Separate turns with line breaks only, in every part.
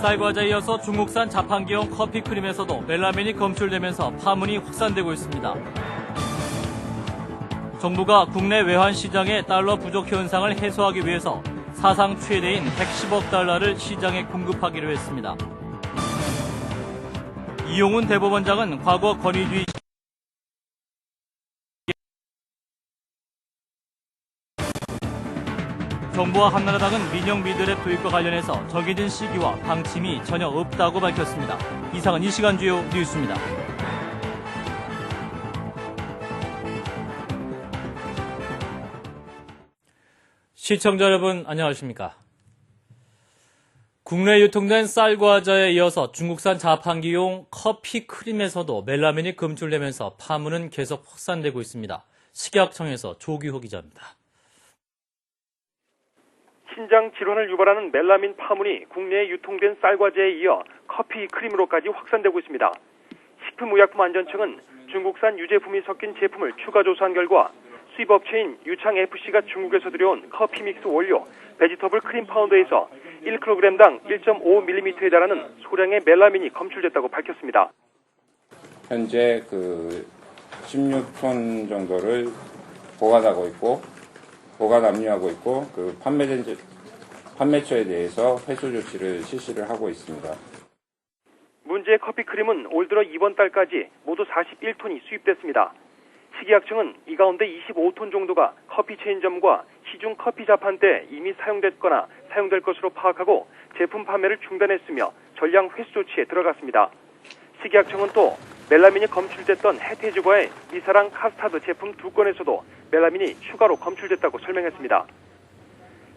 쌀과자에 이어서 중국산 자판기용 커피크림에서도 멜라민이 검출되면서 파문이 확산되고 있습니다. 정부가 국내 외환 시장의 달러 부족 현상을 해소하기 위해서 사상 최대인 110억 달러를 시장에 공급하기로 했습니다. 이용훈 대법원장은 과거 권위주의 정부와 한나라당은 민영 미드랩 도입과 관련해서 정해진 시기와 방침이 전혀 없다고 밝혔습니다. 이상은 이 시간 주요 뉴스입니다. 시청자 여러분 안녕하십니까? 국내 유통된 쌀과자에 이어서 중국산 자판기용 커피 크림에서도 멜라민이 검출되면서 파문은 계속 확산되고 있습니다. 식약청에서 조규호 기자입니다.
신장 질환을 유발하는 멜라민 파문이 국내에 유통된 쌀과자에 이어 커피 크림으로까지 확산되고 있습니다. 식품의약품안전청은 중국산 유제품이 섞인 제품을 추가 조사한 결과 수입업체인 유창FC가 중국에서 들여온 커피 믹스 원료 베지터블 크림 파운더에서 1kg당 1.5mm에 달하는 소량의 멜라민이 검출됐다고 밝혔습니다.
현재 16톤 정도를 보관하고 있고 보관 압류하고 있고 판매처에 대해서 회수 조치를 실시를 하고 있습니다.
문제의 커피 크림은 올 들어 이번 달까지 모두 41톤이 수입됐습니다. 식약청은 이 가운데 25톤 정도가 커피 체인점과 시중 커피 자판대에 이미 사용됐거나 사용될 것으로 파악하고 제품 판매를 중단했으며 전량 회수 조치에 들어갔습니다. 식약청은 또 멜라민이 검출됐던 해태주과의 미사랑 카스타드 제품 2건에서도 멜라민이 추가로 검출됐다고 설명했습니다.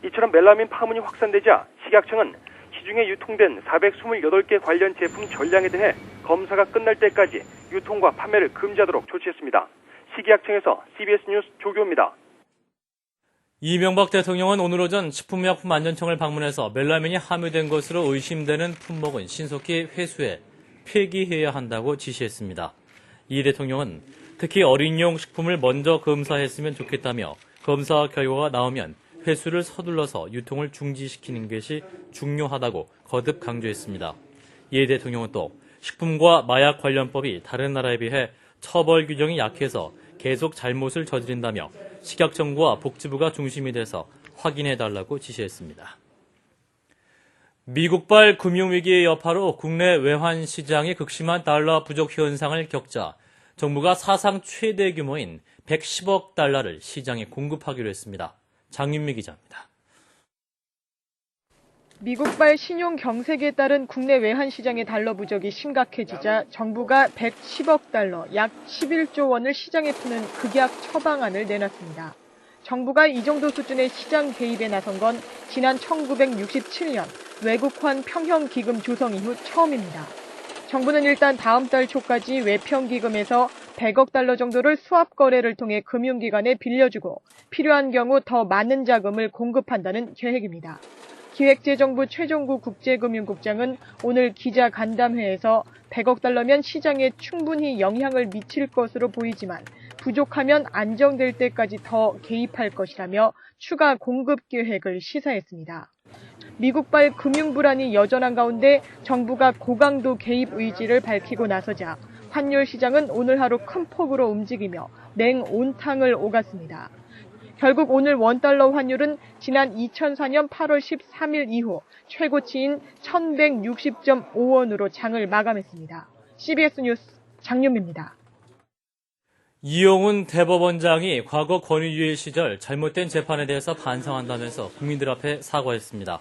이처럼 멜라민 파문이 확산되자 식약청은 시중에 유통된 428개 관련 제품 전량에 대해 검사가 끝날 때까지 유통과 판매를 금지하도록 조치했습니다. 식약청에서 CBS 뉴스 조교입니다.
이명박 대통령은 오늘 오전 식품의약품안전청을 방문해서 멜라민이 함유된 것으로 의심되는 품목은 신속히 회수해 폐기해야 한다고 지시했습니다. 이 대통령은 특히 어린이용 식품을 먼저 검사했으면 좋겠다며 검사 결과가 나오면 회수를 서둘러서 유통을 중지시키는 것이 중요하다고 거듭 강조했습니다. 이 대통령은 또 식품과 마약 관련법이 다른 나라에 비해 처벌 규정이 약해서 계속 잘못을 저지른다며 식약청과 복지부가 중심이 돼서 확인해달라고 지시했습니다. 미국발 금융위기의 여파로 국내 외환 시장이 극심한 달러 부족 현상을 겪자 정부가 사상 최대 규모인 110억 달러를 시장에 공급하기로 했습니다. 장윤미 기자입니다.
미국발 신용 경색에 따른 국내 외환 시장의 달러 부족이 심각해지자 정부가 110억 달러, 약 11조 원을 시장에 푸는 극약 처방안을 내놨습니다. 정부가 이 정도 수준의 시장 개입에 나선 건 지난 1967년 외국환 평형기금 조성 이후 처음입니다. 정부는 일단 다음 달 초까지 외평기금에서 100억 달러 정도를 수합 거래를 통해 금융기관에 빌려주고 필요한 경우 더 많은 자금을 공급한다는 계획입니다. 기획재정부 최종구 국제금융국장은 오늘 기자간담회에서 100억 달러면 시장에 충분히 영향을 미칠 것으로 보이지만 부족하면 안정될 때까지 더 개입할 것이라며 추가 공급 계획을 시사했습니다. 미국발 금융 불안이 여전한 가운데 정부가 고강도 개입 의지를 밝히고 나서자 환율 시장은 오늘 하루 큰 폭으로 움직이며 냉온탕을 오갔습니다. 결국 오늘 원달러 환율은 지난 2004년 8월 13일 이후 최고치인 1160.5원으로 장을 마감했습니다. CBS 뉴스 장윤미입니다.
이용훈 대법원장이 과거 권위주의 시절 잘못된 재판에 대해서 반성한다면서 국민들 앞에 사과했습니다.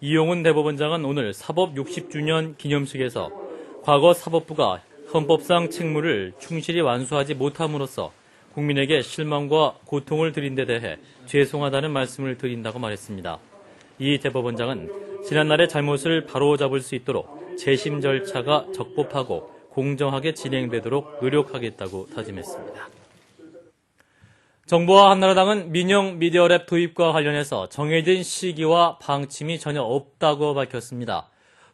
이용훈 대법원장은 오늘 사법 60주년 기념식에서 과거 사법부가 헌법상 책무를 충실히 완수하지 못함으로써 국민에게 실망과 고통을 드린 데 대해 죄송하다는 말씀을 드린다고 말했습니다. 이 대법원장은 지난날의 잘못을 바로잡을 수 있도록 재심 절차가 적법하고 공정하게 진행되도록 노력하겠다고 다짐했습니다. 정부와 한나라당은 민영 미디어랩 도입과 관련해서 정해진 시기와 방침이 전혀 없다고 밝혔습니다.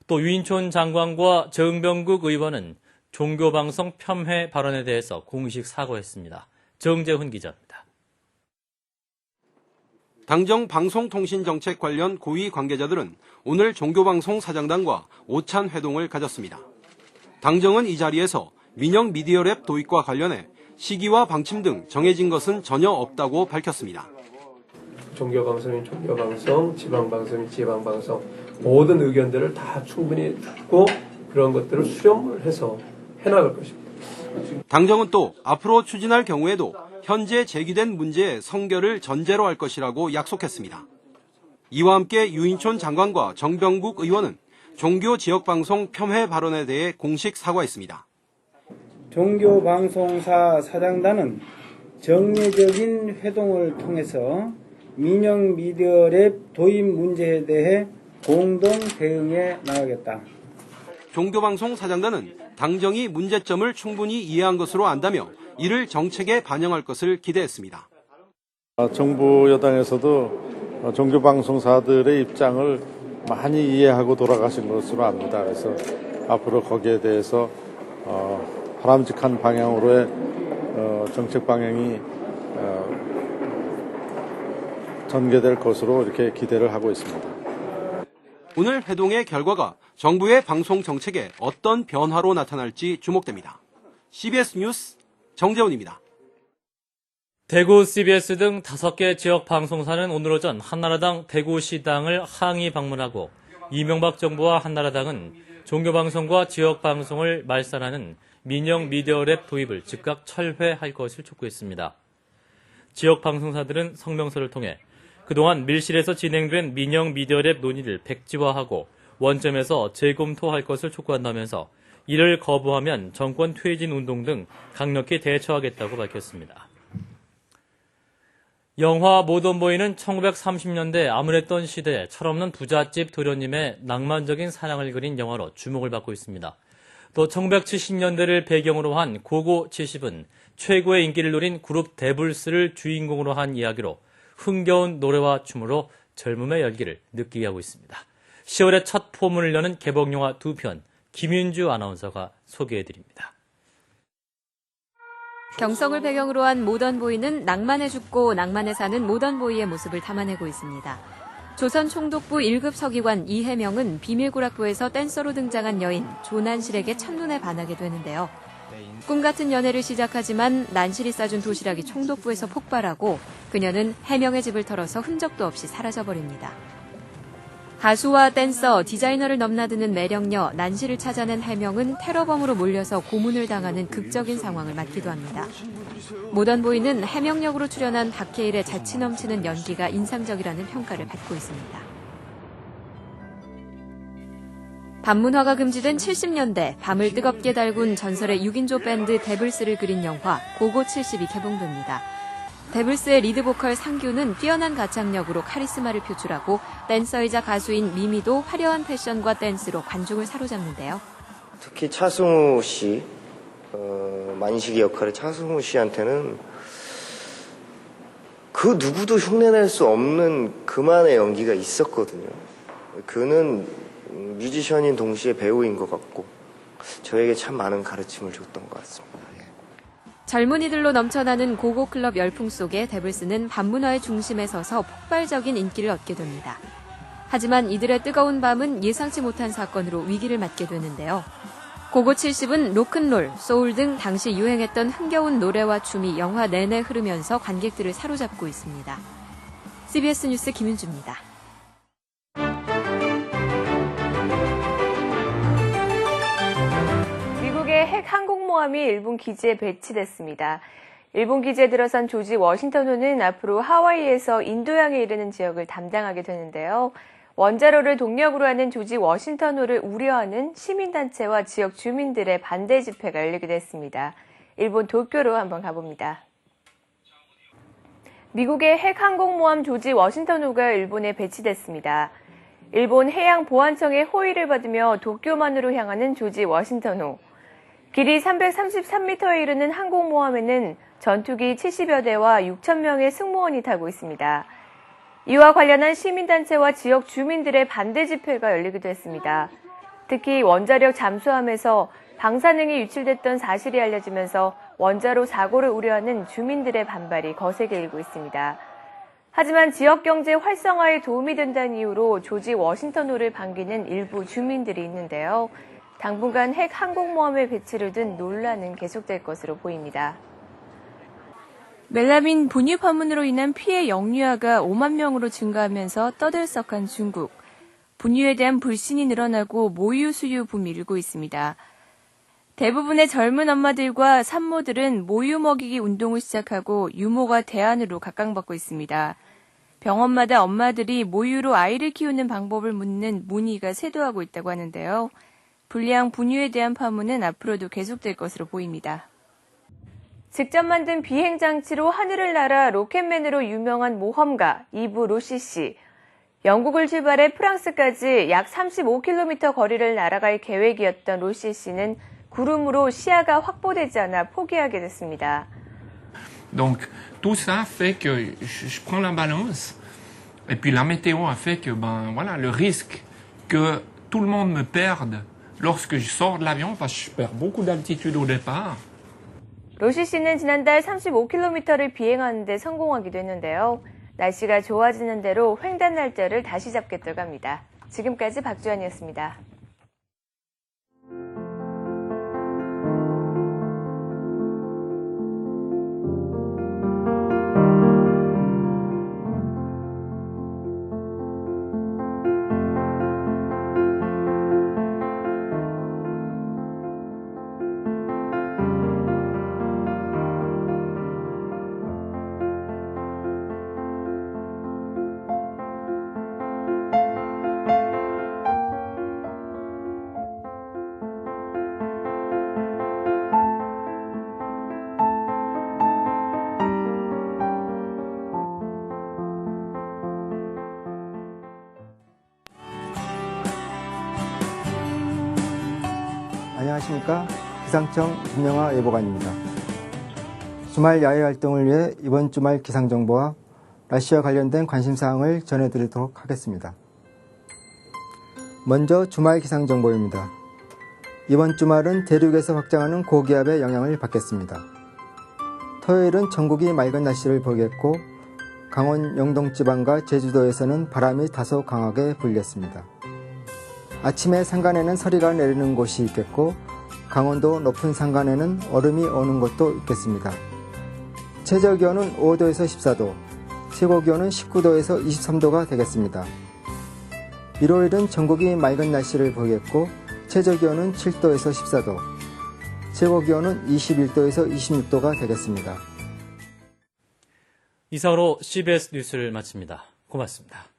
또 유인촌 장관과 정병국 의원은 종교방송 폄훼 발언에 대해서 공식 사과했습니다. 정재훈 기자입니다.
당정 방송통신정책 관련 고위 관계자들은 오늘 종교방송 사장단과 오찬 회동을 가졌습니다. 당정은 이 자리에서 민영 미디어랩 도입과 관련해 시기와 방침 등 정해진 것은 전혀 없다고 밝혔습니다.
종교방송인 종교방송, 지방방송인 지방방송 모든 의견들을 다 충분히 듣고 그런 것들을 수렴을 해서 해나갈 것입니다.
당정은 또 앞으로 추진할 경우에도 현재 제기된 문제의 성결을 전제로 할 것이라고 약속했습니다. 이와 함께 유인촌 장관과 정병국 의원은 종교 지역방송 폄훼 발언에 대해 공식 사과했습니다.
종교방송사 사장단은 정례적인 회동을 통해서 민영 미디어랩 도입 문제에 대해 공동 대응해 나가겠다.
종교방송 사장단은 당정이 문제점을 충분히 이해한 것으로 안다며 이를 정책에 반영할 것을 기대했습니다.
정부 여당에서도 종교방송사들의 입장을 많이 이해하고 돌아가신 것으로 압니다. 그래서 앞으로 거기에 대해서 바람직한 방향으로의 정책 방향이 전개될 것으로 이렇게 기대를 하고 있습니다.
오늘 회동의 결과가 정부의 방송 정책에 어떤 변화로 나타날지 주목됩니다. CBS 뉴스 정재훈입니다.
대구 CBS 등 5개 지역 방송사는 오늘 오전 한나라당 대구시당을 항의 방문하고 이명박 정부와 한나라당은 종교방송과 지역방송을 말살하는 민영 미디어랩 도입을 즉각 철회할 것을 촉구했습니다. 지역 방송사들은 성명서를 통해 그동안 밀실에서 진행된 민영 미디어랩 논의를 백지화하고 원점에서 재검토할 것을 촉구한다면서 이를 거부하면 정권 퇴진 운동 등 강력히 대처하겠다고 밝혔습니다. 영화 모던보이는 1930년대 암울했던 시대에 철없는 부잣집 도련님의 낭만적인 사랑을 그린 영화로 주목을 받고 있습니다. 또 1970년대를 배경으로 한 고고 70은 최고의 인기를 누린 그룹 데블스를 주인공으로 한 이야기로 흥겨운 노래와 춤으로 젊음의 열기를 느끼게 하고 있습니다. 10월에 첫 포문을 여는 개봉영화 2편, 김윤주 아나운서가 소개해드립니다.
경성을 배경으로 한 모던보이는 낭만에 죽고 낭만에 사는 모던보이의 모습을 담아내고 있습니다. 조선 총독부 1급 서기관 이해명은 비밀고락부에서 댄서로 등장한 여인 조난실에게 첫눈에 반하게 되는데요. 꿈같은 연애를 시작하지만 난실이 싸준 도시락이 총독부에서 폭발하고 그녀는 해명의 집을 털어서 흔적도 없이 사라져버립니다. 가수와 댄서, 디자이너를 넘나드는 매력녀 난실을 찾아낸 해명은 테러범으로 몰려서 고문을 당하는 극적인 상황을 맞기도 합니다. 모던보이는 해명 역으로 출연한 박해일의 자치 넘치는 연기가 인상적이라는 평가를 받고 있습니다. 반문화가 금지된 70년대 밤을 뜨겁게 달군 전설의 6인조 밴드 데블스를 그린 영화 고고 70이 개봉됩니다. 데블스의 리드보컬 상규는 뛰어난 가창력으로 카리스마를 표출하고 댄서이자 가수인 미미도 화려한 패션과 댄스로 관중을 사로잡는데요.
특히 차승우 씨, 만식이 역할의 차승우 씨한테는 그 누구도 흉내낼 수 없는 그만의 연기가 있었거든요. 그는 뮤지션인 동시에 배우인 것 같고 저에게 참 많은 가르침을 줬던 것 같습니다.
젊은이들로 넘쳐나는 고고클럽 열풍 속에 데블스는 반문화의 중심에 서서 폭발적인 인기를 얻게 됩니다. 하지만 이들의 뜨거운 밤은 예상치 못한 사건으로 위기를 맞게 되는데요. 고고 70은 로큰롤, 소울 등 당시 유행했던 흥겨운 노래와 춤이 영화 내내 흐르면서 관객들을 사로잡고 있습니다. CBS 뉴스 김윤주입니다.
미국의 핵 항공모함이 일본 기지에 배치됐습니다. 일본 기지에 들어선 조지 워싱턴호는 앞으로 하와이에서 인도양에 이르는 지역을 담당하게 되는데요. 원자로를 동력으로 하는 조지 워싱턴호를 우려하는 시민단체와 지역 주민들의 반대 집회가 열리기도 했습니다. 일본 도쿄로 한번 가봅니다. 미국의 핵 항공모함 조지 워싱턴호가 일본에 배치됐습니다. 일본 해양보안청의 호의를 받으며 도쿄만으로 향하는 조지 워싱턴호. 길이 333m에 이르는 항공모함에는 전투기 70여 대와 6,000명의 승무원이 타고 있습니다. 이와 관련한 시민단체와 지역 주민들의 반대 집회가 열리기도 했습니다. 특히 원자력 잠수함에서 방사능이 유출됐던 사실이 알려지면서 원자로 사고를 우려하는 주민들의 반발이 거세게 일고 있습니다. 하지만 지역 경제 활성화에 도움이 된다는 이유로 조지 워싱턴호를 반기는 일부 주민들이 있는데요. 당분간 핵 항공모함의 배치를 둔 논란은 계속될 것으로 보입니다. 멜라민 분유 파문으로 인한 피해 영유아가 5만 명으로 증가하면서 떠들썩한 중국. 분유에 대한 불신이 늘어나고 모유 수유 붐이 일고 있습니다. 대부분의 젊은 엄마들과 산모들은 모유 먹이기 운동을 시작하고 유모가 대안으로 각광받고 있습니다. 병원마다 엄마들이 모유로 아이를 키우는 방법을 묻는 문의가 쇄도하고 있다고 하는데요. 불량 분유에 대한 파문은 앞으로도 계속될 것으로 보입니다. 직접 만든 비행장치로 하늘을 날아 로켓맨으로 유명한 모험가 이브 로시 씨. 영국을 출발해 프랑스까지 약 35km 거리를 날아갈 계획이었던 로시 씨는 구름으로 시야가 확보되지 않아 포기하게 됐습니다.
Donc tout ça fait que je prends la balance et puis la météo a fait que voilà le risque que tout le monde me perde lorsque je sors de l'avion parce que je perds beaucoup d'altitude au départ.
로시 씨는 지난달 35km를 비행하는데 성공하기도 했는데요. 날씨가 좋아지는 대로 횡단 날짜를 다시 잡겠다고 합니다. 지금까지 박주연이었습니다.
안녕하십니까. 기상청 김영하 예보관입니다. 주말 야외 활동을 위해 이번 주말 기상정보와 날씨와 관련된 관심사항을 전해드리도록 하겠습니다. 먼저 주말 기상정보입니다. 이번 주말은 대륙에서 확장하는 고기압의 영향을 받겠습니다. 토요일은 전국이 맑은 날씨를 보이겠고 강원 영동지방과 제주도에서는 바람이 다소 강하게 불겠습니다. 아침에 산간에는 서리가 내리는 곳이 있겠고 강원도 높은 산간에는 얼음이 오는 곳도 있겠습니다. 최저기온은 5도에서 14도, 최고기온은 19도에서 23도가 되겠습니다. 일요일은 전국이 맑은 날씨를 보이겠고 최저기온은 7도에서 14도, 최고기온은 21도에서 26도가 되겠습니다.
이상으로 CBS 뉴스를 마칩니다. 고맙습니다.